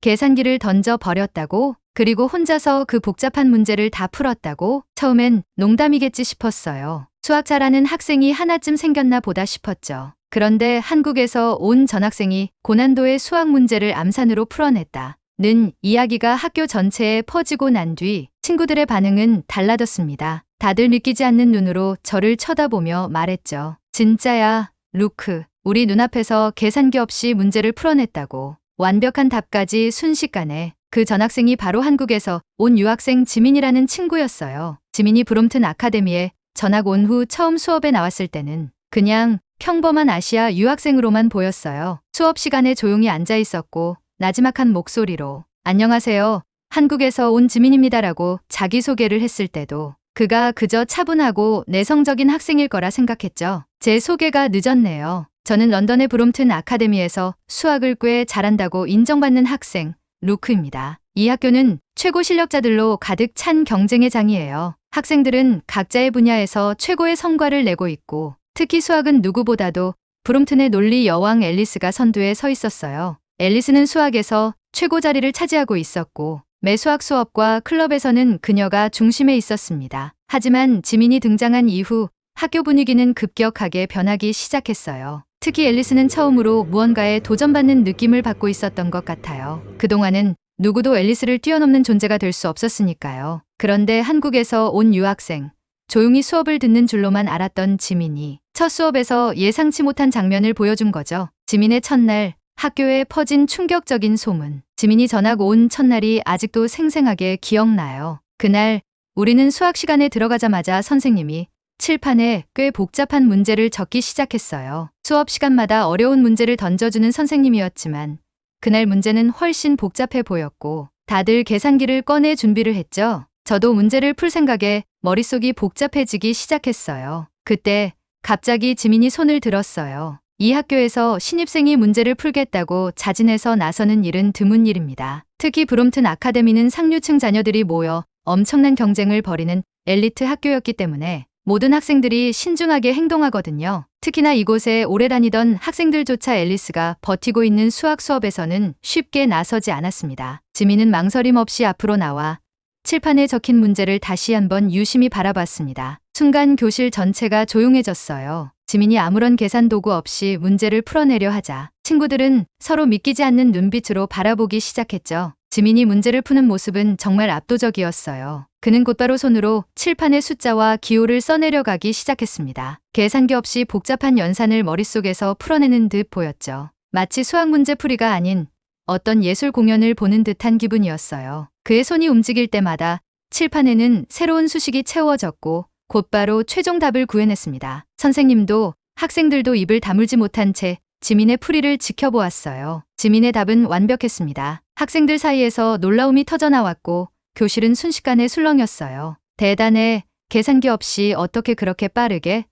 계산기를 던져 버렸다고? 그리고 혼자서 그 복잡한 문제를 다 풀었다고? 처음엔 농담이겠지 싶었어요. 수학 잘하는 학생이 하나쯤 생겼나 보다 싶었죠. 그런데 한국에서 온 전학생이 고난도의 수학 문제를 암산으로 풀어냈다는 이야기가 학교 전체에 퍼지고 난 뒤 친구들의 반응은 달라졌습니다. 다들 믿기지 않는 눈으로 저를 쳐다보며 말했죠. 진짜야, 루크. 우리 눈앞에서 계산기 없이 문제를 풀어냈다고. 완벽한 답까지 순식간에. 그 전학생이 바로 한국에서 온 유학생 지민이라는 친구였어요. 지민이 브롬튼 아카데미에 전학 온 후 처음 수업에 나왔을 때는 그냥 평범한 아시아 유학생으로만 보였어요. 수업 시간에 조용히 앉아 있었고 나지막한 목소리로 안녕하세요. 한국에서 온 지민입니다라고 자기소개를 했을 때도 그가 그저 차분하고 내성적인 학생일 거라 생각했죠. 제 소개가 늦었네요. 저는 런던의 브롬튼 아카데미에서 수학을 꽤 잘한다고 인정받는 학생 루크입니다. 이 학교는 최고 실력자들로 가득 찬 경쟁의 장이에요. 학생들은 각자의 분야에서 최고의 성과를 내고 있고 특히 수학은 누구보다도 브롬튼의 논리 여왕 앨리스가 선두에 서 있었어요. 앨리스는 수학에서 최고 자리를 차지하고 있었고 매 수학 수업과 클럽에서는 그녀가 중심에 있었습니다. 하지만 지민이 등장한 이후 학교 분위기는 급격하게 변하기 시작했어요. 특히 앨리스는 처음으로 무언가에 도전받는 느낌을 받고 있었던 것 같아요. 그동안은 누구도 앨리스를 뛰어넘는 존재가 될 수 없었으니까요. 그런데 한국에서 온 유학생, 조용히 수업을 듣는 줄로만 알았던 지민이 첫 수업에서 예상치 못한 장면을 보여준 거죠. 지민의 첫날, 학교에 퍼진 충격적인 소문. 지민이 전학 온 첫날이 아직도 생생하게 기억나요. 그날 우리는 수학 시간에 들어가자마자 선생님이 칠판에 꽤 복잡한 문제를 적기 시작했어요. 수업 시간마다 어려운 문제를 던져주는 선생님이었지만 그날 문제는 훨씬 복잡해 보였고 다들 계산기를 꺼내 준비를 했죠. 저도 문제를 풀 생각에 머릿속이 복잡해지기 시작했어요. 그때 갑자기 지민이 손을 들었어요. 이 학교에서 신입생이 문제를 풀겠다고 자진해서 나서는 일은 드문 일입니다. 특히 브롬튼 아카데미는 상류층 자녀들이 모여 엄청난 경쟁을 벌이는 엘리트 학교였기 때문에 모든 학생들이 신중하게 행동하거든요. 특히나 이곳에 오래 다니던 학생들조차 앨리스가 버티고 있는 수학 수업에서는 쉽게 나서지 않았습니다. 지민은 망설임 없이 앞으로 나와 칠판에 적힌 문제를 다시 한번 유심히 바라봤습니다. 순간 교실 전체가 조용해졌어요. 지민이 아무런 계산 도구 없이 문제를 풀어내려 하자 친구들은 서로 믿기지 않는 눈빛으로 바라보기 시작했죠. 지민이 문제를 푸는 모습은 정말 압도적이었어요. 그는 곧바로 손으로 칠판의 숫자와 기호를 써내려가기 시작했습니다. 계산기 없이 복잡한 연산을 머릿속에서 풀어내는 듯 보였죠. 마치 수학 문제 풀이가 아닌 어떤 예술 공연을 보는 듯한 기분이었어요. 그의 손이 움직일 때마다 칠판에는 새로운 수식이 채워졌고 곧바로 최종 답을 구해냈습니다. 선생님도 학생들도 입을 다물지 못한 채 지민의 풀이를 지켜보았어요. 지민의 답은 완벽했습니다. 학생들 사이에서 놀라움이 터져나왔고 교실은 순식간에 술렁였어요. 대단해. 계산기 없이 어떻게 그렇게 빠르게?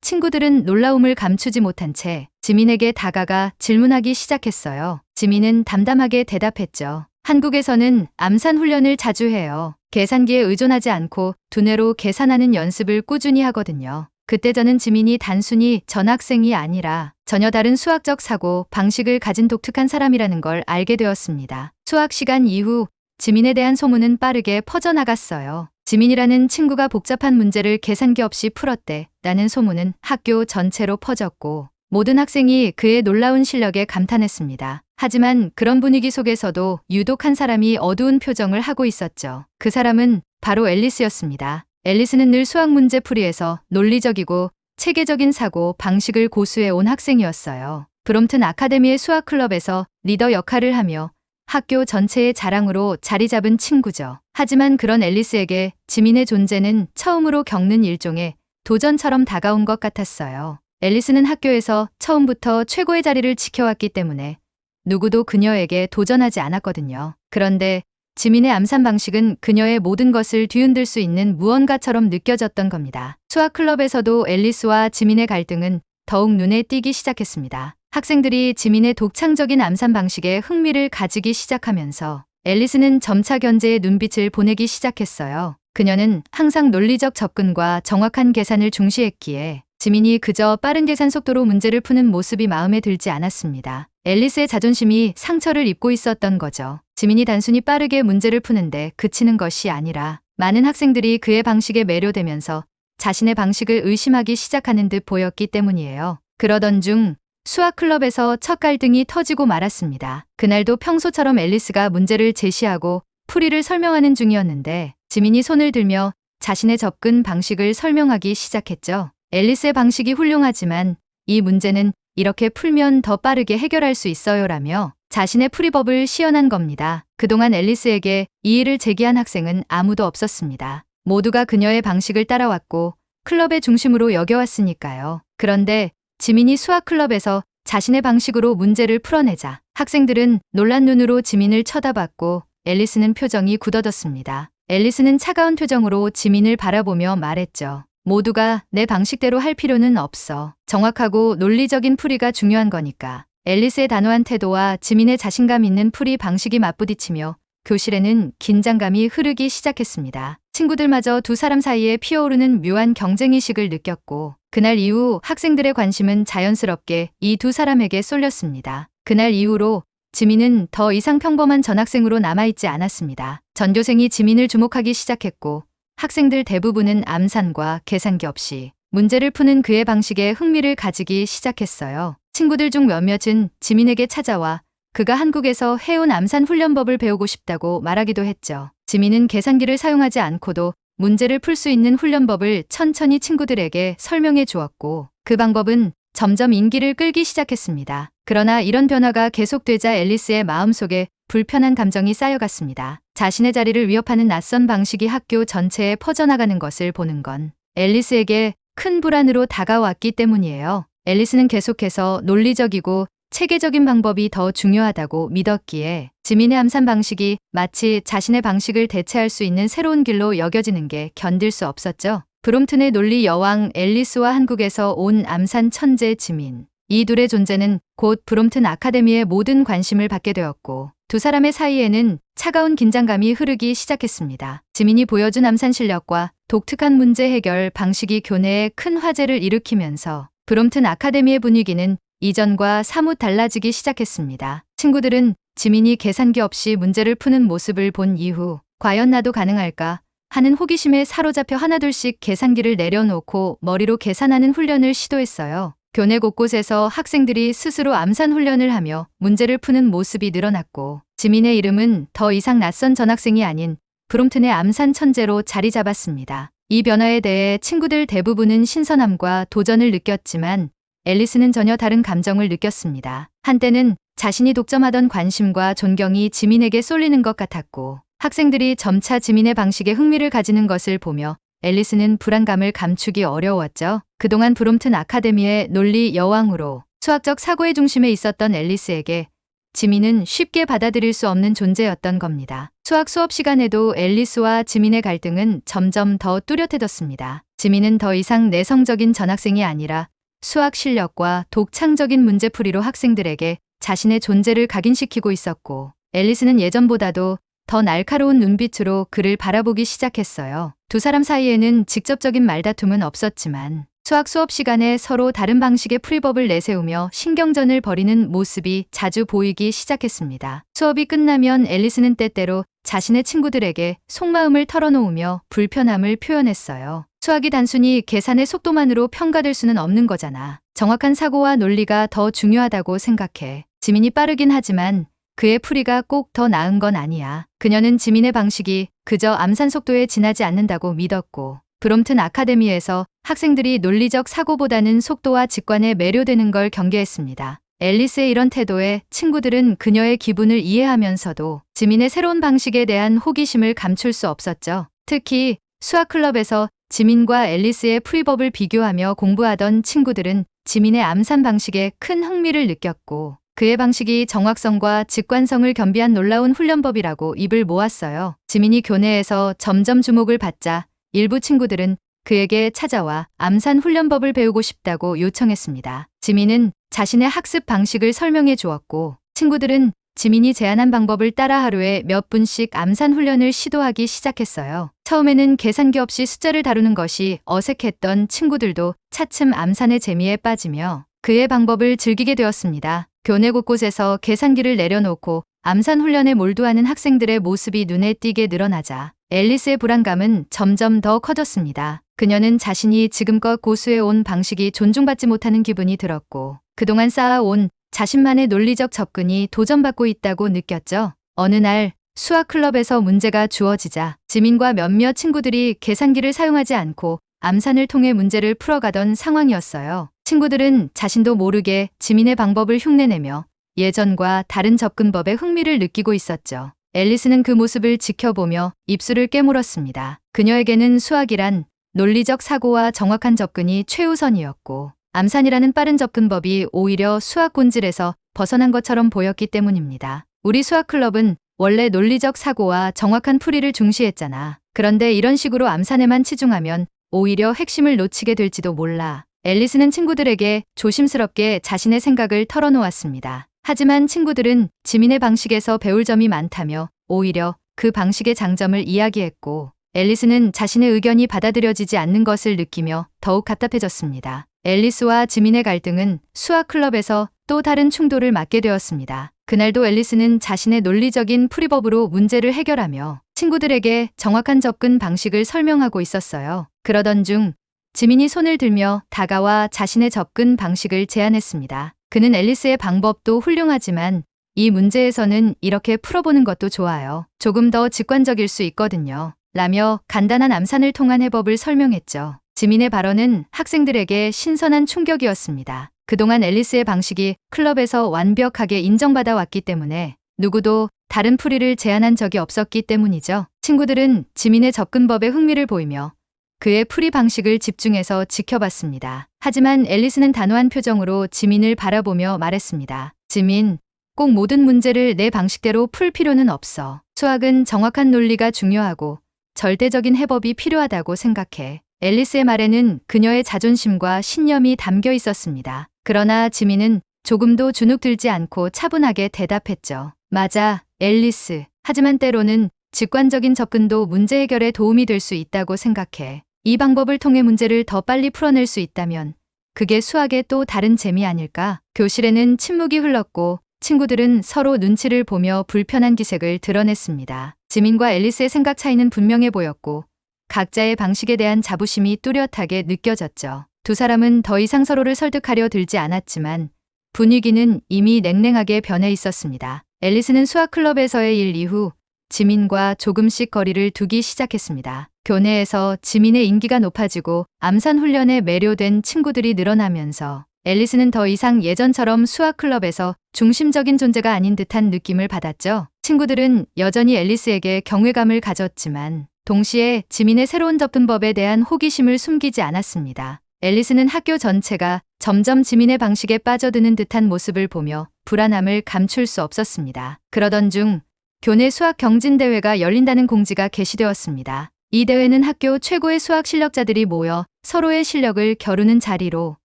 친구들은 놀라움을 감추지 못한 채 지민에게 다가가 질문하기 시작했어요. 지민은 담담하게 대답했죠. 한국에서는 암산 훈련을 자주 해요. 계산기에 의존하지 않고 두뇌로 계산하는 연습을 꾸준히 하거든요. 그때 저는 지민이 단순히 전학생이 아니라 전혀 다른 수학적 사고 방식을 가진 독특한 사람이라는 걸 알게 되었습니다. 수학 시간 이후 지민에 대한 소문은 빠르게 퍼져나갔어요. 지민이라는 친구가 복잡한 문제를 계산기 없이 풀었대 라는 소문은 학교 전체로 퍼졌고 모든 학생이 그의 놀라운 실력에 감탄했습니다. 하지만 그런 분위기 속에서도 유독 한 사람이 어두운 표정을 하고 있었죠. 그 사람은 바로 앨리스였습니다. 앨리스는 늘 수학 문제 풀이에서 논리적이고 체계적인 사고 방식을 고수해온 학생이었어요. 브롬튼 아카데미의 수학 클럽에서 리더 역할을 하며 학교 전체의 자랑으로 자리 잡은 친구죠. 하지만 그런 앨리스에게 지민의 존재는 처음으로 겪는 일종의 도전처럼 다가온 것 같았어요. 앨리스는 학교에서 처음부터 최고의 자리를 지켜왔기 때문에 누구도 그녀에게 도전하지 않았거든요. 그런데 지민의 암산 방식은 그녀의 모든 것을 뒤흔들 수 있는 무언가처럼 느껴졌던 겁니다. 수학 클럽에서도 앨리스와 지민의 갈등은 더욱 눈에 띄기 시작했습니다. 학생들이 지민의 독창적인 암산 방식에 흥미를 가지기 시작하면서 앨리스는 점차 견제의 눈빛을 보내기 시작했어요. 그녀는 항상 논리적 접근과 정확한 계산을 중시했기에 지민이 그저 빠른 계산 속도로 문제를 푸는 모습이 마음에 들지 않았습니다. 앨리스의 자존심이 상처를 입고 있었던 거죠. 지민이 단순히 빠르게 문제를 푸는데 그치는 것이 아니라 많은 학생들이 그의 방식에 매료되면서 자신의 방식을 의심하기 시작하는 듯 보였기 때문이에요. 그러던 중 수학 클럽에서 첫 갈등이 터지고 말았습니다. 그날도 평소처럼 앨리스가 문제를 제시하고 풀이를 설명하는 중이었는데 지민이 손을 들며 자신의 접근 방식을 설명하기 시작했죠. 앨리스의 방식이 훌륭하지만 이 문제는 이렇게 풀면 더 빠르게 해결할 수 있어요라며 자신의 풀이법을 시연한 겁니다. 그동안 앨리스에게 이의를 제기한 학생은 아무도 없었습니다. 모두가 그녀의 방식을 따라왔고 클럽의 중심으로 여겨왔으니까요. 그런데 지민이 수학 클럽에서 자신의 방식으로 문제를 풀어내자 학생들은 놀란 눈으로 지민을 쳐다봤고 앨리스는 표정이 굳어졌습니다. 앨리스는 차가운 표정으로 지민을 바라보며 말했죠. 모두가 내 방식대로 할 필요는 없어. 정확하고 논리적인 풀이가 중요한 거니까. 앨리스의 단호한 태도와 지민의 자신감 있는 풀이 방식이 맞부딪히며 교실에는 긴장감이 흐르기 시작했습니다. 친구들마저 두 사람 사이에 피어오르는 묘한 경쟁의식을 느꼈고 그날 이후 학생들의 관심은 자연스럽게 이 두 사람에게 쏠렸습니다. 그날 이후로 지민은 더 이상 평범한 전학생으로 남아있지 않았습니다. 전교생이 지민을 주목하기 시작했고 학생들 대부분은 암산과 계산기 없이 문제를 푸는 그의 방식에 흥미를 가지기 시작했어요. 친구들 중 몇몇은 지민에게 찾아와 그가 한국에서 해온 암산 훈련법을 배우고 싶다고 말하기도 했죠. 지민은 계산기를 사용하지 않고도 문제를 풀 수 있는 훈련법을 천천히 친구들에게 설명해 주었고 그 방법은 점점 인기를 끌기 시작했습니다. 그러나 이런 변화가 계속되자 앨리스의 마음속에 불편한 감정이 쌓여갔습니다. 자신의 자리를 위협하는 낯선 방식이 학교 전체에 퍼져나가는 것을 보는 건 앨리스에게 큰 불안으로 다가왔기 때문이에요. 앨리스는 계속해서 논리적이고 체계적인 방법이 더 중요하다고 믿었기에 지민의 암산 방식이 마치 자신의 방식을 대체할 수 있는 새로운 길로 여겨지는 게 견딜 수 없었죠. 브롬튼의 논리 여왕 앨리스와 한국에서 온 암산 천재 지민. 이 둘의 존재는 곧 브롬튼 아카데미의 모든 관심을 받게 되었고 두 사람의 사이에는 차가운 긴장감이 흐르기 시작했습니다. 지민이 보여준 암산 실력과 독특한 문제 해결 방식이 교내에 큰 화제를 일으키면서 브롬튼 아카데미의 분위기는 이전과 사뭇 달라지기 시작했습니다. 친구들은 지민이 계산기 없이 문제를 푸는 모습을 본 이후 과연 나도 가능할까 하는 호기심에 사로잡혀 하나둘씩 계산기를 내려놓고 머리로 계산하는 훈련을 시도했어요. 교내 곳곳에서 학생들이 스스로 암산 훈련을 하며 문제를 푸는 모습이 늘어났고 지민의 이름은 더 이상 낯선 전학생이 아닌 브롬튼의 암산 천재로 자리 잡았습니다. 이 변화에 대해 친구들 대부분은 신선함과 도전을 느꼈지만 앨리스는 전혀 다른 감정을 느꼈습니다. 한때는 자신이 독점하던 관심과 존경이 지민에게 쏠리는 것 같았고 학생들이 점차 지민의 방식에 흥미를 가지는 것을 보며 앨리스는 불안감을 감추기 어려웠죠. 그동안 브롬튼 아카데미의 논리 여왕으로 수학적 사고의 중심에 있었던 앨리스에게 지민은 쉽게 받아들일 수 없는 존재였던 겁니다. 수학 수업 시간에도 앨리스와 지민의 갈등은 점점 더 뚜렷해졌습니다. 지민은 더 이상 내성적인 전학생이 아니라 수학 실력과 독창적인 문제풀이로 학생들에게 자신의 존재를 각인시키고 있었고 앨리스는 예전보다도 더 날카로운 눈빛으로 그를 바라보기 시작했어요. 두 사람 사이에는 직접적인 말다툼은 없었지만 수학 수업 시간에 서로 다른 방식의 풀이법을 내세우며 신경전을 벌이는 모습이 자주 보이기 시작했습니다. 수업이 끝나면 앨리스는 때때로 자신의 친구들에게 속마음을 털어놓으며 불편함을 표현했어요. 수학이 단순히 계산의 속도만으로 평가될 수는 없는 거잖아. 정확한 사고와 논리가 더 중요하다고 생각해. 지민이 빠르긴 하지만 그의 풀이가 꼭 더 나은 건 아니야. 그녀는 지민의 방식이 그저 암산 속도에 지나지 않는다고 믿었고 브롬튼 아카데미에서 학생들이 논리적 사고보다는 속도와 직관에 매료되는 걸 경계했습니다. 앨리스의 이런 태도에 친구들은 그녀의 기분을 이해하면서도 지민의 새로운 방식에 대한 호기심을 감출 수 없었죠. 특히 수학 클럽에서 지민과 앨리스의 풀이법을 비교하며 공부하던 친구들은 지민의 암산 방식에 큰 흥미를 느꼈고 그의 방식이 정확성과 직관성을 겸비한 놀라운 훈련법이라고 입을 모았어요. 지민이 교내에서 점점 주목을 받자 일부 친구들은 그에게 찾아와 암산 훈련법을 배우고 싶다고 요청했습니다. 지민은 자신의 학습 방식을 설명해 주었고 친구들은 지민이 제안한 방법을 따라 하루에 몇 분씩 암산 훈련을 시도하기 시작했어요. 처음에는 계산기 없이 숫자를 다루는 것이 어색했던 친구들도 차츰 암산의 재미에 빠지며 그의 방법을 즐기게 되었습니다. 교내 곳곳에서 계산기를 내려놓고 암산 훈련에 몰두하는 학생들의 모습이 눈에 띄게 늘어나자 앨리스의 불안감은 점점 더 커졌습니다. 그녀는 자신이 지금껏 고수해온 방식이 존중받지 못하는 기분이 들었고 그동안 쌓아온 자신만의 논리적 접근이 도전받고 있다고 느꼈죠. 어느 날 수학 클럽에서 문제가 주어지자 지민과 몇몇 친구들이 계산기를 사용하지 않고 암산을 통해 문제를 풀어가던 상황이었어요. 친구들은 자신도 모르게 지민의 방법을 흉내내며 예전과 다른 접근법에 흥미를 느끼고 있었죠. 앨리스는 그 모습을 지켜보며 입술을 깨물었습니다. 그녀에게는 수학이란 논리적 사고와 정확한 접근이 최우선이었고 암산이라는 빠른 접근법이 오히려 수학 본질에서 벗어난 것처럼 보였기 때문입니다. 우리 수학클럽은 원래 논리적 사고와 정확한 풀이를 중시했잖아. 그런데 이런 식으로 암산에만 치중하면 오히려 핵심을 놓치게 될지도 몰라. 앨리스는 친구들에게 조심스럽게 자신의 생각을 털어놓았습니다. 하지만 친구들은 지민의 방식에서 배울 점이 많다며 오히려 그 방식의 장점을 이야기했고 앨리스는 자신의 의견이 받아들여지지 않는 것을 느끼며 더욱 답답해졌습니다. 앨리스와 지민의 갈등은 수학 클럽에서 또 다른 충돌을 맞게 되었습니다. 그날도 앨리스는 자신의 논리적인 풀이법으로 문제를 해결하며 친구들에게 정확한 접근 방식을 설명하고 있었어요. 그러던 중 지민이 손을 들며 다가와 자신의 접근 방식을 제안했습니다. 그는 앨리스의 방법도 훌륭하지만 이 문제에서는 이렇게 풀어보는 것도 좋아요. 조금 더 직관적일 수 있거든요. 라며 간단한 암산을 통한 해법을 설명했죠. 지민의 발언은 학생들에게 신선한 충격이었습니다. 그동안 앨리스의 방식이 클럽에서 완벽하게 인정받아 왔기 때문에 누구도 다른 풀이를 제안한 적이 없었기 때문이죠. 친구들은 지민의 접근법에 흥미를 보이며 그의 풀이 방식을 집중해서 지켜봤습니다. 하지만 앨리스는 단호한 표정으로 지민을 바라보며 말했습니다. 지민, 꼭 모든 문제를 내 방식대로 풀 필요는 없어. 수학은 정확한 논리가 중요하고 절대적인 해법이 필요하다고 생각해. 앨리스의 말에는 그녀의 자존심과 신념이 담겨 있었습니다. 그러나 지민은 조금도 주눅 들지 않고 차분하게 대답했죠. 맞아, 앨리스. 하지만 때로는 직관적인 접근도 문제 해결에 도움이 될 수 있다고 생각해. 이 방법을 통해 문제를 더 빨리 풀어낼 수 있다면 그게 수학의 또 다른 재미 아닐까? 교실에는 침묵이 흘렀고 친구들은 서로 눈치를 보며 불편한 기색을 드러냈습니다. 지민과 앨리스의 생각 차이는 분명해 보였고 각자의 방식에 대한 자부심이 뚜렷하게 느껴졌죠. 두 사람은 더 이상 서로를 설득하려 들지 않았지만 분위기는 이미 냉랭하게 변해 있었습니다. 앨리스는 수학클럽에서의 일 이후 지민과 조금씩 거리를 두기 시작했습니다. 교내에서 지민의 인기가 높아지고 암산 훈련에 매료된 친구들이 늘어나면서 앨리스는 더 이상 예전처럼 수학클럽에서 중심적인 존재가 아닌 듯한 느낌을 받았죠. 친구들은 여전히 앨리스에게 경외감을 가졌지만 동시에 지민의 새로운 접근법에 대한 호기심을 숨기지 않았습니다. 앨리스는 학교 전체가 점점 지민의 방식에 빠져드는 듯한 모습을 보며 불안함을 감출 수 없었습니다. 그러던 중 교내 수학 경진대회가 열린다는 공지가 게시되었습니다. 이 대회는 학교 최고의 수학 실력자들이 모여 서로의 실력을 겨루는 자리로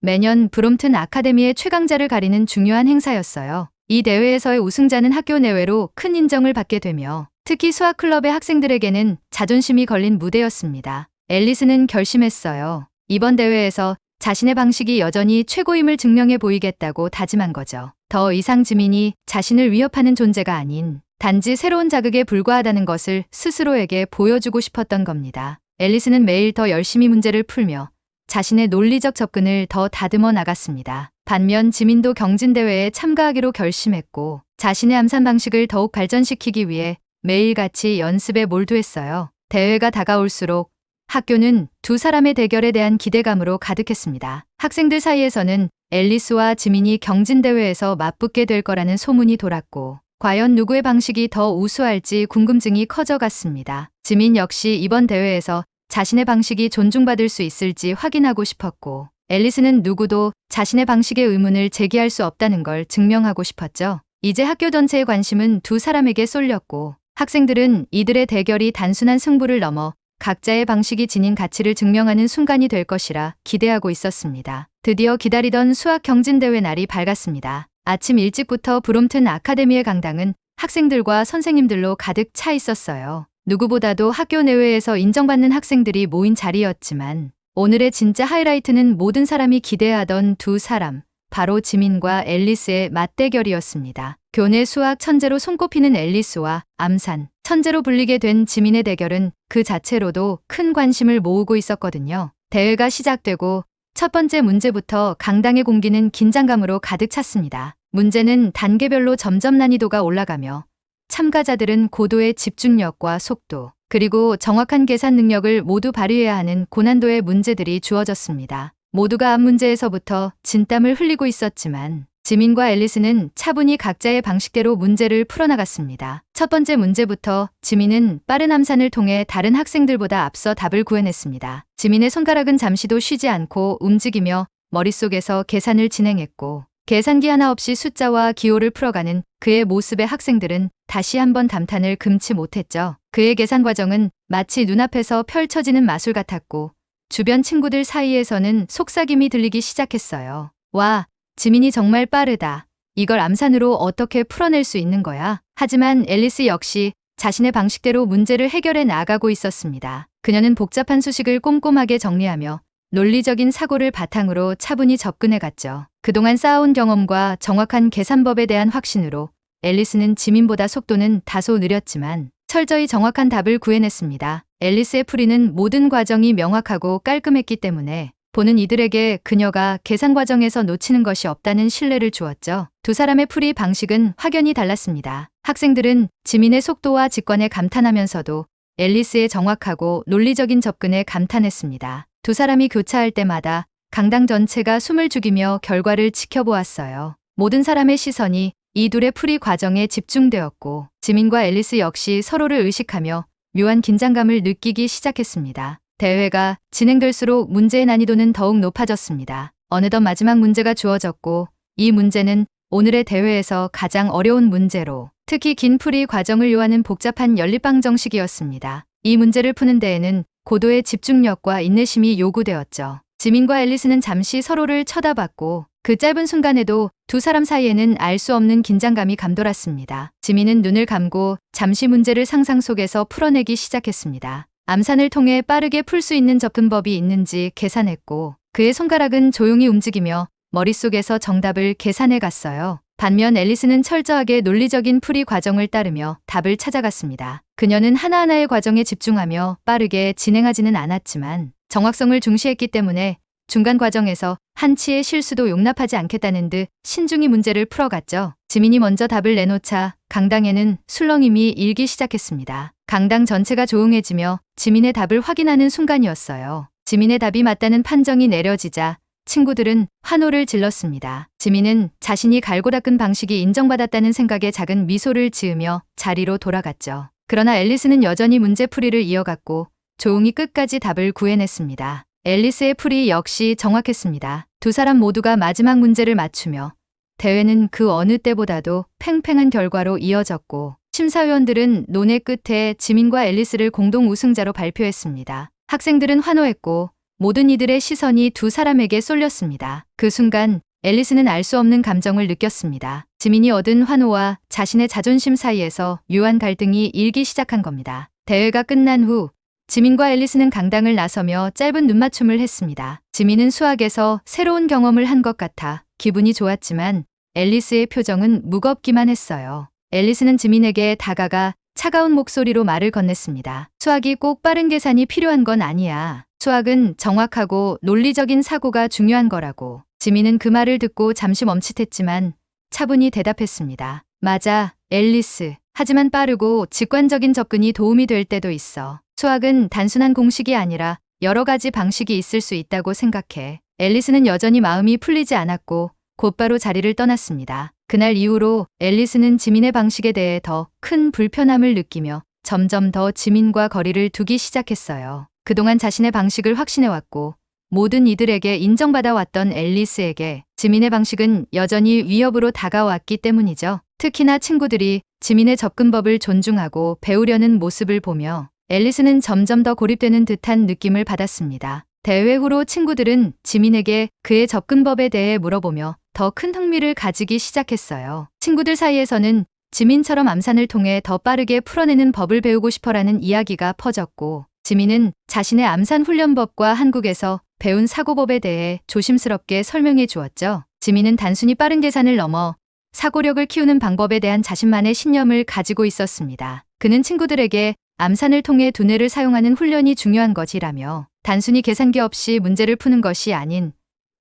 매년 브롬튼 아카데미의 최강자를 가리는 중요한 행사였어요. 이 대회에서의 우승자는 학교 내외로 큰 인정을 받게 되며 특히 수학클럽의 학생들에게는 자존심이 걸린 무대였습니다. 앨리스는 결심했어요. 이번 대회에서 자신의 방식이 여전히 최고임을 증명해 보이겠다고 다짐한 거죠. 더 이상 지민이 자신을 위협하는 존재가 아닌 단지 새로운 자극에 불과하다는 것을 스스로에게 보여주고 싶었던 겁니다. 앨리스는 매일 더 열심히 문제를 풀며 자신의 논리적 접근을 더 다듬어 나갔습니다. 반면 지민도 경진대회에 참가하기로 결심했고 자신의 암산 방식을 더욱 발전시키기 위해 매일같이 연습에 몰두했어요. 대회가 다가올수록 학교는 두 사람의 대결에 대한 기대감으로 가득했습니다. 학생들 사이에서는 앨리스와 지민이 경진대회에서 맞붙게 될 거라는 소문이 돌았고 과연 누구의 방식이 더 우수할지 궁금증이 커져갔습니다. 지민 역시 이번 대회에서 자신의 방식이 존중받을 수 있을지 확인하고 싶었고 앨리스는 누구도 자신의 방식의 의문을 제기할 수 없다는 걸 증명하고 싶었죠. 이제 학교 전체의 관심은 두 사람에게 쏠렸고 학생들은 이들의 대결이 단순한 승부를 넘어 각자의 방식이 지닌 가치를 증명하는 순간이 될 것이라 기대하고 있었습니다. 드디어 기다리던 수학 경진대회 날이 밝았습니다. 아침 일찍부터 브롬튼 아카데미의 강당은 학생들과 선생님들로 가득 차 있었어요. 누구보다도 학교 내외에서 인정받는 학생들이 모인 자리였지만 오늘의 진짜 하이라이트는 모든 사람이 기대하던 두 사람, 바로 지민과 앨리스의 맞대결이었습니다. 교내 수학 천재로 손꼽히는 앨리스와 암산 천재로 불리게 된 지민의 대결은 그 자체로도 큰 관심을 모으고 있었거든요. 대회가 시작되고 첫 번째 문제부터 강당의 공기는 긴장감으로 가득 찼습니다. 문제는 단계별로 점점 난이도가 올라가며 참가자들은 고도의 집중력과 속도, 그리고 정확한 계산 능력을 모두 발휘해야 하는 고난도의 문제들이 주어졌습니다. 모두가 앞 문제에서부터 진땀을 흘리고 있었지만 지민과 앨리스는 차분히 각자의 방식대로 문제를 풀어나갔습니다. 첫 번째 문제부터 지민은 빠른 암산을 통해 다른 학생들보다 앞서 답을 구해냈습니다. 지민의 손가락은 잠시도 쉬지 않고 움직이며 머릿속에서 계산을 진행했고, 계산기 하나 없이 숫자와 기호를 풀어가는 그의 모습에 학생들은 다시 한번 감탄을 금치 못했죠. 그의 계산 과정은 마치 눈앞에서 펼쳐지는 마술 같았고, 주변 친구들 사이에서는 속삭임이 들리기 시작했어요. 와, 지민이 정말 빠르다. 이걸 암산으로 어떻게 풀어낼 수 있는 거야? 하지만 앨리스 역시 자신의 방식대로 문제를 해결해 나가고 있었습니다. 그녀는 복잡한 수식을 꼼꼼하게 정리하며 논리적인 사고를 바탕으로 차분히 접근해 갔죠. 그동안 쌓아온 경험과 정확한 계산법에 대한 확신으로 앨리스는 지민보다 속도는 다소 느렸지만 철저히 정확한 답을 구해냈습니다. 앨리스의 풀이는 모든 과정이 명확하고 깔끔했기 때문에 보는 이들에게 그녀가 계산 과정에서 놓치는 것이 없다는 신뢰를 주었죠. 두 사람의 풀이 방식은 확연히 달랐습니다. 학생들은 지민의 속도와 직관에 감탄하면서도 앨리스의 정확하고 논리적인 접근에 감탄했습니다. 두 사람이 교차할 때마다 강당 전체가 숨을 죽이며 결과를 지켜보았어요. 모든 사람의 시선이 이 둘의 풀이 과정에 집중되었고, 지민과 앨리스 역시 서로를 의식하며 묘한 긴장감을 느끼기 시작했습니다. 대회가 진행될수록 문제의 난이도는 더욱 높아졌습니다. 어느덧 마지막 문제가 주어졌고, 이 문제는 오늘의 대회에서 가장 어려운 문제로, 특히 긴 풀이 과정을 요하는 복잡한 연립방 정식이었습니다. 이 문제를 푸는 데에는 고도의 집중력과 인내심이 요구되었죠. 지민과 앨리스는 잠시 서로를 쳐다봤고, 그 짧은 순간에도 두 사람 사이에는 알 수 없는 긴장감이 감돌았습니다. 지민은 눈을 감고 잠시 문제를 상상 속에서 풀어내기 시작했습니다. 암산을 통해 빠르게 풀 수 있는 접근법이 있는지 계산했고, 그의 손가락은 조용히 움직이며 머릿속에서 정답을 계산해 갔어요. 반면 앨리스는 철저하게 논리적인 풀이 과정을 따르며 답을 찾아갔습니다. 그녀는 하나하나의 과정에 집중하며 빠르게 진행하지는 않았지만 정확성을 중시했기 때문에 중간 과정에서 한치의 실수도 용납하지 않겠다는 듯 신중히 문제를 풀어갔죠. 지민이 먼저 답을 내놓자 강당에는 술렁임이 일기 시작했습니다. 강당 전체가 조용해지며 지민의 답을 확인하는 순간이었어요. 지민의 답이 맞다는 판정이 내려지자 친구들은 환호를 질렀습니다. 지민은 자신이 갈고 닦은 방식이 인정받았다는 생각에 작은 미소를 지으며 자리로 돌아갔죠. 그러나 앨리스는 여전히 문제풀이를 이어갔고 조용히 끝까지 답을 구해냈습니다. 앨리스의 풀이 역시 정확했습니다. 두 사람 모두가 마지막 문제를 맞추며 대회는 그 어느 때보다도 팽팽한 결과로 이어졌고, 심사위원들은 논의 끝에 지민과 앨리스를 공동 우승자로 발표했습니다. 학생들은 환호했고 모든 이들의 시선이 두 사람에게 쏠렸습니다. 그 순간 앨리스는 알 수 없는 감정을 느꼈습니다. 지민이 얻은 환호와 자신의 자존심 사이에서 묘한 갈등이 일기 시작한 겁니다. 대회가 끝난 후 지민과 앨리스는 강당을 나서며 짧은 눈맞춤을 했습니다. 지민은 수학에서 새로운 경험을 한 것 같아 기분이 좋았지만 앨리스의 표정은 무겁기만 했어요. 앨리스는 지민에게 다가가 차가운 목소리로 말을 건넸습니다. 수학이 꼭 빠른 계산이 필요한 건 아니야. 수학은 정확하고 논리적인 사고가 중요한 거라고. 지민은 그 말을 듣고 잠시 멈칫했지만 차분히 대답했습니다. 맞아, 앨리스. 하지만 빠르고 직관적인 접근이 도움이 될 때도 있어. 수학은 단순한 공식이 아니라 여러 가지 방식이 있을 수 있다고 생각해. 앨리스는 여전히 마음이 풀리지 않았고 곧바로 자리를 떠났습니다. 그날 이후로 앨리스는 지민의 방식에 대해 더 큰 불편함을 느끼며 점점 더 지민과 거리를 두기 시작했어요. 그동안 자신의 방식을 확신해왔고 모든 이들에게 인정받아왔던 앨리스에게 지민의 방식은 여전히 위협으로 다가왔기 때문이죠. 특히나 친구들이 지민의 접근법을 존중하고 배우려는 모습을 보며 앨리스는 점점 더 고립되는 듯한 느낌을 받았습니다. 대회 후로 친구들은 지민에게 그의 접근법에 대해 물어보며 더 큰 흥미를 가지기 시작했어요. 친구들 사이에서는 지민처럼 암산을 통해 더 빠르게 풀어내는 법을 배우고 싶어라는 이야기가 퍼졌고, 지민은 자신의 암산 훈련법과 한국에서 배운 사고법에 대해 조심스럽게 설명해 주었죠. 지민은 단순히 빠른 계산을 넘어 사고력을 키우는 방법에 대한 자신만의 신념을 가지고 있었습니다. 그는 친구들에게 암산을 통해 두뇌를 사용하는 훈련이 중요한 것이라며 단순히 계산기 없이 문제를 푸는 것이 아닌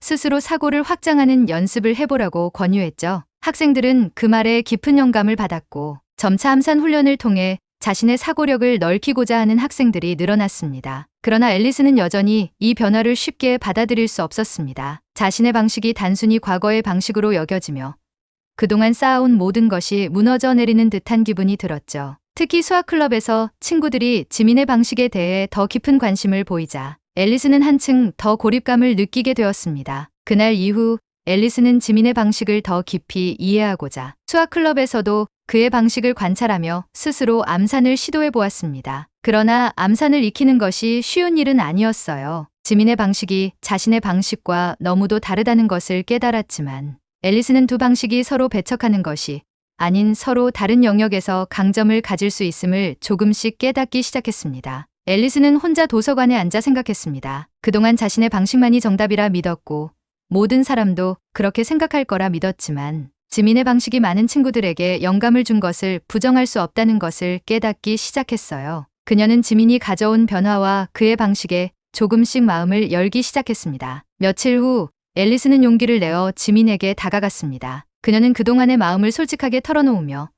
스스로 사고를 확장하는 연습을 해보라고 권유했죠. 학생들은 그 말에 깊은 영감을 받았고 점차 암산 훈련을 통해 자신의 사고력을 넓히고자 하는 학생들이 늘어났습니다. 그러나 앨리스는 여전히 이 변화를 쉽게 받아들일 수 없었습니다. 자신의 방식이 단순히 과거의 방식으로 여겨지며 그동안 쌓아온 모든 것이 무너져 내리는 듯한 기분이 들었죠. 특히 수학 클럽에서 친구들이 지민의 방식에 대해 더 깊은 관심을 보이자 앨리스는 한층 더 고립감을 느끼게 되었습니다. 그날 이후 앨리스는 지민의 방식을 더 깊이 이해하고자 수학 클럽에서도 그의 방식을 관찰하며 스스로 암산을 시도해 보았습니다. 그러나 암산을 익히는 것이 쉬운 일은 아니었어요. 지민의 방식이 자신의 방식과 너무도 다르다는 것을 깨달았지만 앨리스는 두 방식이 서로 배척하는 것이 아닌 서로 다른 영역에서 강점을 가질 수 있음을 조금씩 깨닫기 시작했습니다. 앨리스는 혼자 도서관에 앉아 생각했습니다. 그동안 자신의 방식만이 정답이라 믿었고 모든 사람도 그렇게 생각할 거라 믿었지만 지민의 방식이 많은 친구들에게 영감을 준 것을 부정할 수 없다는 것을 깨닫기 시작했어요. 그녀는 지민이 가져온 변화와 그의 방식에 조금씩 마음을 열기 시작했습니다. 며칠 후 앨리스는 용기를 내어 지민에게 다가갔습니다. 그녀는 그동안의 마음을 솔직하게 털어놓으며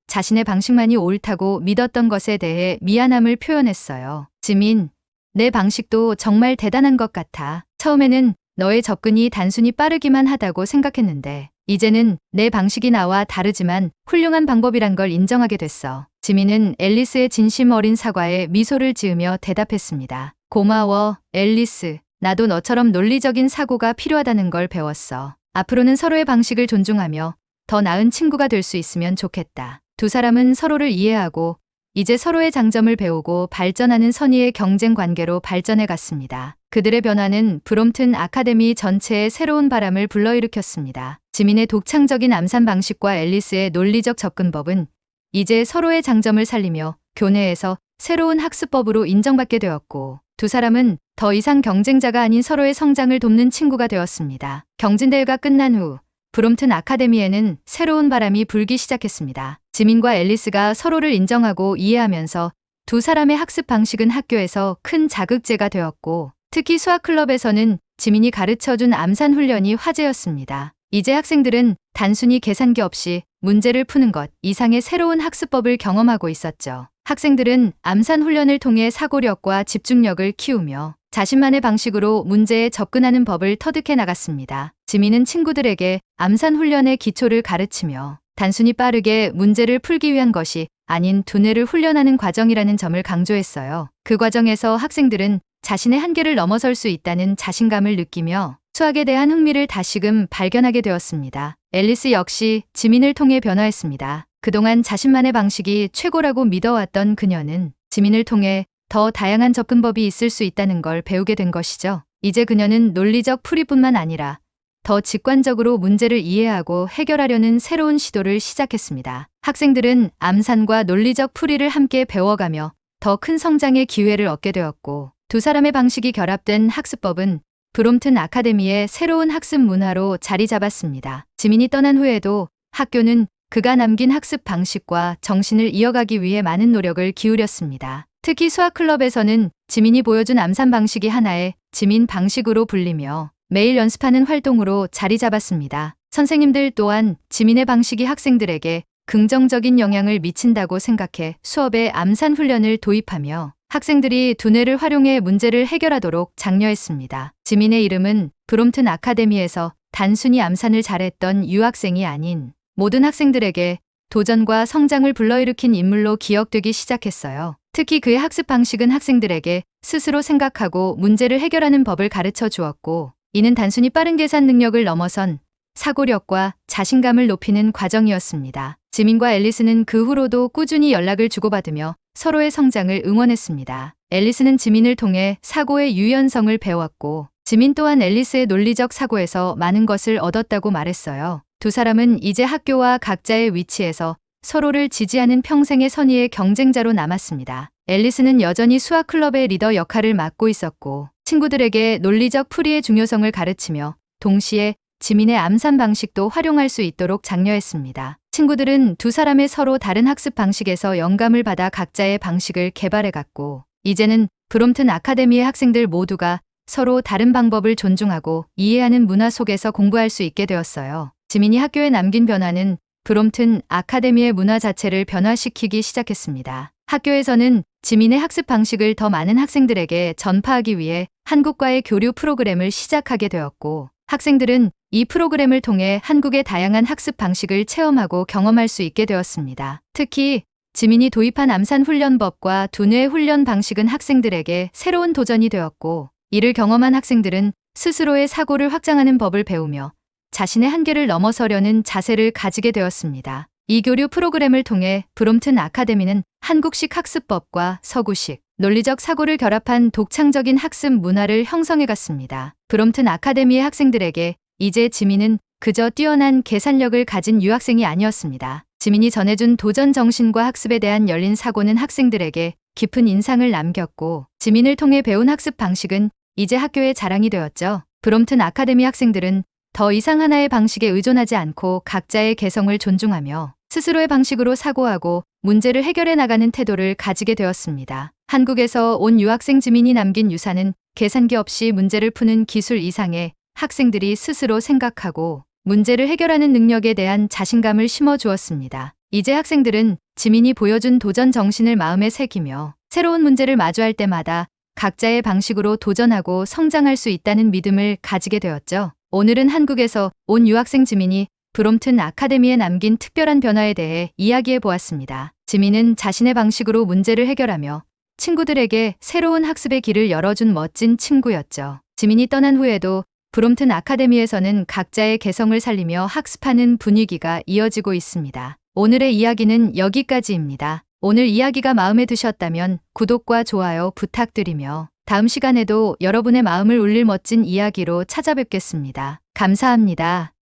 자신의 방식만이 옳다고 믿었던 것에 대해 미안함을 표현했어요. 지민, 내 방식도 정말 대단한 것 같아. 처음에는 너의 접근이 단순히 빠르기만 하다고 생각했는데 이제는 내 방식이 나와 다르지만 훌륭한 방법이란 걸 인정하게 됐어. 지민은 앨리스의 진심 어린 사과에 미소를 지으며 대답했습니다. 고마워, 앨리스. 나도 너처럼 논리적인 사고가 필요하다는 걸 배웠어. 앞으로는 서로의 방식을 존중하며 더 나은 친구가 될 수 있으면 좋겠다. 두 사람은 서로를 이해하고 이제 서로의 장점을 배우고 발전하는 선의의 경쟁 관계로 발전해 갔습니다. 그들의 변화는 브롬튼 아카데미 전체에 새로운 바람을 불러일으켰습니다. 지민의 독창적인 암산 방식과 앨리스의 논리적 접근법은 이제 서로의 장점을 살리며 교내에서 새로운 학습법으로 인정받게 되었고 두 사람은 더 이상 경쟁자가 아닌 서로의 성장을 돕는 친구가 되었습니다. 경진대회가 끝난 후 브롬튼 아카데미에는 새로운 바람이 불기 시작했습니다. 지민과 앨리스가 서로를 인정하고 이해하면서 두 사람의 학습 방식은 학교에서 큰 자극제가 되었고 특히 수학 클럽에서는 지민이 가르쳐준 암산 훈련이 화제였습니다. 이제 학생들은 단순히 계산기 없이 문제를 푸는 것 이상의 새로운 학습법을 경험하고 있었죠. 학생들은 암산 훈련을 통해 사고력과 집중력을 키우며 자신만의 방식으로 문제에 접근하는 법을 터득해 나갔습니다. 지민은 친구들에게 암산 훈련의 기초를 가르치며 단순히 빠르게 문제를 풀기 위한 것이 아닌 두뇌를 훈련하는 과정이라는 점을 강조했어요. 그 과정에서 학생들은 자신의 한계를 넘어설 수 있다는 자신감을 느끼며 수학에 대한 흥미를 다시금 발견하게 되었습니다. 앨리스 역시 지민을 통해 변화했습니다. 그동안 자신만의 방식이 최고라고 믿어왔던 그녀는 지민을 통해 더 다양한 접근법이 있을 수 있다는 걸 배우게 된 것이죠. 이제 그녀는 논리적 풀이뿐만 아니라 더 직관적으로 문제를 이해하고 해결하려는 새로운 시도를 시작했습니다. 학생들은 암산과 논리적 풀이를 함께 배워가며 더 큰 성장의 기회를 얻게 되었고 두 사람의 방식이 결합된 학습법은 브롬튼 아카데미의 새로운 학습 문화로 자리 잡았습니다. 지민이 떠난 후에도 학교는 그가 남긴 학습 방식과 정신을 이어가기 위해 많은 노력을 기울였습니다. 특히 수학 클럽에서는 지민이 보여준 암산 방식이 하나의 지민 방식으로 불리며 매일 연습하는 활동으로 자리 잡았습니다. 선생님들 또한 지민의 방식이 학생들에게 긍정적인 영향을 미친다고 생각해 수업에 암산 훈련을 도입하며 학생들이 두뇌를 활용해 문제를 해결하도록 장려했습니다. 지민의 이름은 브롬튼 아카데미에서 단순히 암산을 잘했던 유학생이 아닌 모든 학생들에게 도전과 성장을 불러일으킨 인물로 기억되기 시작했어요. 특히 그의 학습 방식은 학생들에게 스스로 생각하고 문제를 해결하는 법을 가르쳐 주었고 이는 단순히 빠른 계산 능력을 넘어선 사고력과 자신감을 높이는 과정이었습니다. 지민과 앨리스는 그 후로도 꾸준히 연락을 주고받으며 서로의 성장을 응원했습니다. 앨리스는 지민을 통해 사고의 유연성을 배웠고 지민 또한 앨리스의 논리적 사고에서 많은 것을 얻었다고 말했어요. 두 사람은 이제 학교와 각자의 위치에서 서로를 지지하는 평생의 선의의 경쟁자로 남았습니다. 앨리스는 여전히 수학 클럽의 리더 역할을 맡고 있었고 친구들에게 논리적 풀이의 중요성을 가르치며 동시에 지민의 암산 방식도 활용할 수 있도록 장려했습니다. 친구들은 두 사람의 서로 다른 학습 방식에서 영감을 받아 각자의 방식을 개발해갔고, 이제는 브롬튼 아카데미의 학생들 모두가 서로 다른 방법을 존중하고 이해하는 문화 속에서 공부할 수 있게 되었어요. 지민이 학교에 남긴 변화는 브롬튼 아카데미의 문화 자체를 변화시키기 시작했습니다. 학교에서는 지민의 학습 방식을 더 많은 학생들에게 전파하기 위해 한국과의 교류 프로그램을 시작하게 되었고, 학생들은 이 프로그램을 통해 한국의 다양한 학습 방식을 체험하고 경험할 수 있게 되었습니다. 특히 지민이 도입한 암산 훈련법과 두뇌 훈련 방식은 학생들에게 새로운 도전이 되었고, 이를 경험한 학생들은 스스로의 사고를 확장하는 법을 배우며 자신의 한계를 넘어서려는 자세를 가지게 되었습니다. 이 교류 프로그램을 통해 브롬튼 아카데미는 한국식 학습법과 서구식 논리적 사고를 결합한 독창적인 학습 문화를 형성해갔습니다. 브롬튼 아카데미의 학생들에게 이제 지민은 그저 뛰어난 계산력을 가진 유학생이 아니었습니다. 지민이 전해준 도전 정신과 학습에 대한 열린 사고는 학생들에게 깊은 인상을 남겼고, 지민을 통해 배운 학습 방식은 이제 학교의 자랑이 되었죠. 브롬튼 아카데미 학생들은 더 이상 하나의 방식에 의존하지 않고 각자의 개성을 존중하며 스스로의 방식으로 사고하고 문제를 해결해 나가는 태도를 가지게 되었습니다. 한국에서 온 유학생 지민이 남긴 유산은 계산기 없이 문제를 푸는 기술 이상의 학생들이 스스로 생각하고 문제를 해결하는 능력에 대한 자신감을 심어주었습니다. 이제 학생들은 지민이 보여준 도전 정신을 마음에 새기며 새로운 문제를 마주할 때마다 각자의 방식으로 도전하고 성장할 수 있다는 믿음을 가지게 되었죠. 오늘은 한국에서 온 유학생 지민이 브롬튼 아카데미에 남긴 특별한 변화에 대해 이야기해 보았습니다. 지민은 자신의 방식으로 문제를 해결하며 친구들에게 새로운 학습의 길을 열어준 멋진 친구였죠. 지민이 떠난 후에도 브롬튼 아카데미에서는 각자의 개성을 살리며 학습하는 분위기가 이어지고 있습니다. 오늘의 이야기는 여기까지입니다. 오늘 이야기가 마음에 드셨다면 구독과 좋아요 부탁드리며 다음 시간에도 여러분의 마음을 울릴 멋진 이야기로 찾아뵙겠습니다. 감사합니다.